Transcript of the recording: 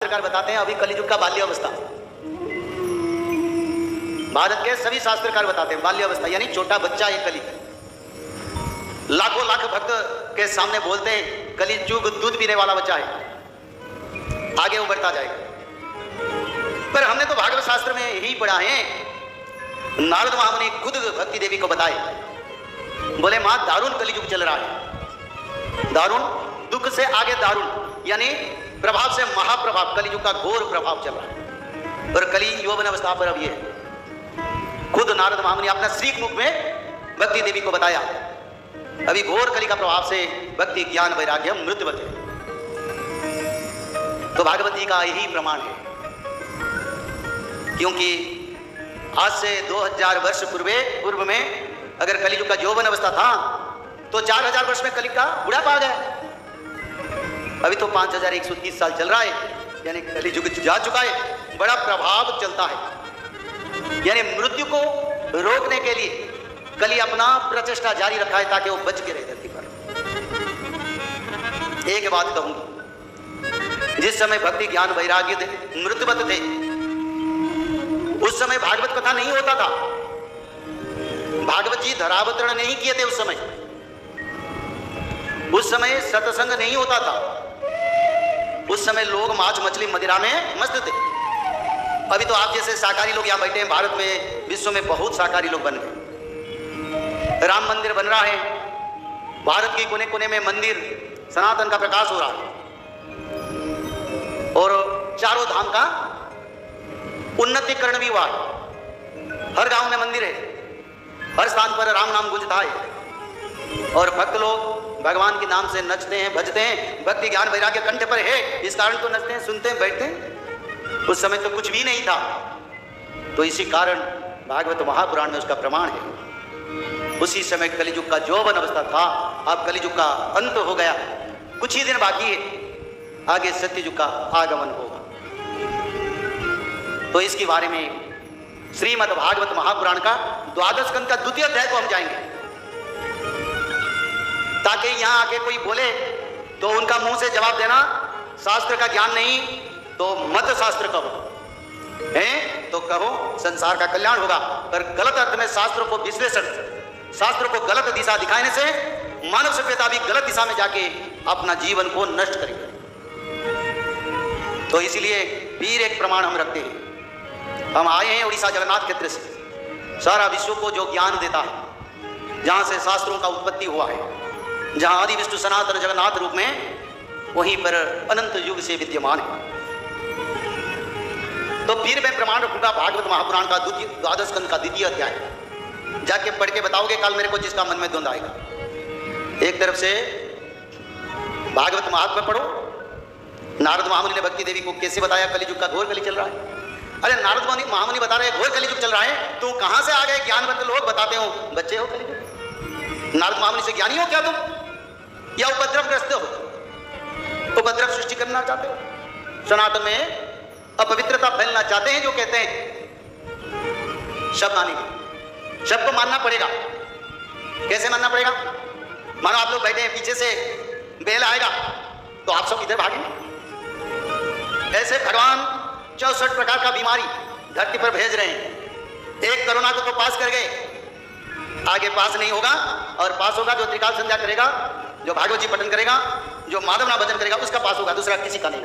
शास्त्रकार बताते हैं अभी कलियुग का बाल्यावस्था। भारत के सभी शास्त्रकार बताते हैं बाल्यावस्था यानी छोटा बच्चा एक कली। लाखों लाख भक्त के सामने बोलते हैं कलियुग दूध पीने वाला बच्चा है, आगे वो बढ़ता जाएगा। पर हमने तो भागवत शास्त्र में यही पढ़ा है, नारद महामुनि खुद भक्ति देवी को बताए, बोले मां दारुण कलियुग चल रहा है। दारुण दुख से आगे दारुण यानी प्रभाव से महाप्रभाव, कलियुग का घोर प्रभाव चल रहा है। और कली यौवन अवस्था पर अब ये खुद नारद महामुनि अपना श्रीक मुख में भक्ति देवी को बताया, अभी घोर कली का प्रभाव से भक्ति ज्ञान वैराग्य मृत्युवत है। तो भागवत जी का यही प्रमाण है, क्योंकि आज से 2000 वर्ष पूर्व में अगर कलियुग का यौवन अवस्था था तो 4000 वर्ष में कलियुग का बुढ़ापा आ गया। अभी तो 5130 साल चल रहा है, यानी कलियुग जा चुका है, बड़ा प्रभाव चलता है। यानी मृत्यु को रोकने के लिए कली अपना प्रचेष्टा जारी रखा है ताकि वो बच के रहे धरती पर। एक बात कहूंगी, जिस समय भक्ति ज्ञान वैराग्य थे, मृत्युवत थे, उस समय भागवत कथा नहीं होता था। भागवत जी धरावतरण नहीं किए थे उस समय सत्संग नहीं होता था। उस समय लोग मांस मछली मदिरा में मस्त थे। अभी तो आप जैसे शाकाहारी लोग यहाँ बैठे हैं, भारत में विश्व में बहुत शाकाहारी लोग बन गए। राम मंदिर बन रहा है, भारत के कोने कोने में मंदिर सनातन का प्रकाश हो रहा है, और चारों धाम का उन्नतीकरण भी हुआ है। हर गांव में मंदिर है, हर स्थान पर राम नाम गूंजता है, और भक्त लोग भगवान के नाम से नचते हैं, भजते हैं। भक्ति ज्ञान वैराग्य कंठ पर है, इस कारण तो नचते हैं, सुनते हैं, बैठते हैं। उस समय तो कुछ भी नहीं था, तो इसी कारण भागवत महापुराण में उसका प्रमाण है। उसी समय कलियुग का यौवन अवस्था था, अब कलियुग का अंत हो गया, कुछ ही दिन बाकी है, आगे सत्ययुग का आगमन होगा। तो इसके बारे में श्रीमद् भागवत महापुराण का 12 स्कंद का 2वां अध्याय को हम जाएंगे, ताकि यहां आके कोई बोले तो उनका मुंह से जवाब देना शास्त्र का ज्ञान नहीं तो मत शास्त्र कहो है, तो कहो संसार का कल्याण होगा। पर गलत अर्थ में शास्त्रों को विश्लेषण, शास्त्रों को गलत दिशा दिखाने से मानव सभ्यता भी गलत दिशा में जाके अपना जीवन को नष्ट करेगी। तो इसलिए फिर एक प्रमाण हम रखते हैं, हम आए हैं उड़ीसा जगन्नाथ क्षेत्र से, सारा विश्व को जो ज्ञान देता है, जहां से शास्त्रों का उत्पत्ति हुआ है, जहां आदि विष्णु सनातन जगन्नाथ रूप में, वहीं पर अनंत युग से विद्यमान है। तो फिर मैं प्रमाण रखूंगा भागवत महापुराण का 12 स्कंद का 2वां अध्याय, जाके पढ़ के बताओगे कल मेरे को जिसका मन में द्वंद आएगा। एक तरफ से भागवत महात्म्य पढ़ो, नारद महामुनि ने भक्ति देवी को कैसे बताया कलियुग का घोर कली चल रहा है। अरे नारद महामुनि बता रहे घोर कलियुग चल रहा है, तो कहां से आ गए ज्ञानवंत लोग बताते हो बच्चे हो कलियुग। नारद महामुनि से ज्ञानी हो क्या तुम, या उपद्रवग्रस्त हो, उपद्रव सृष्टि करना चाहते हो, सनातन में अपवित्रता फैलना चाहते हैं, जो कहते हैं शब्द मानेंगे, शब्द को मानना पड़ेगा। कैसे मानना पड़ेगा? मानो आप लोग बैठे हैं, पीछे से बेल आएगा तो आप सब इधर भागेंगे। ऐसे भगवान 64 प्रकार का बीमारी धरती पर भेज रहे हैं। एक कोरोना को तो पास कर गए, आगे पास नहीं होगा, और पास होगा जो त्रिकाल संध्या करेगा, जो भागवत जी पठन करेगा, जो माधव नाम भजन करेगा, उसका पास होगा, दूसरा किसी का नहीं।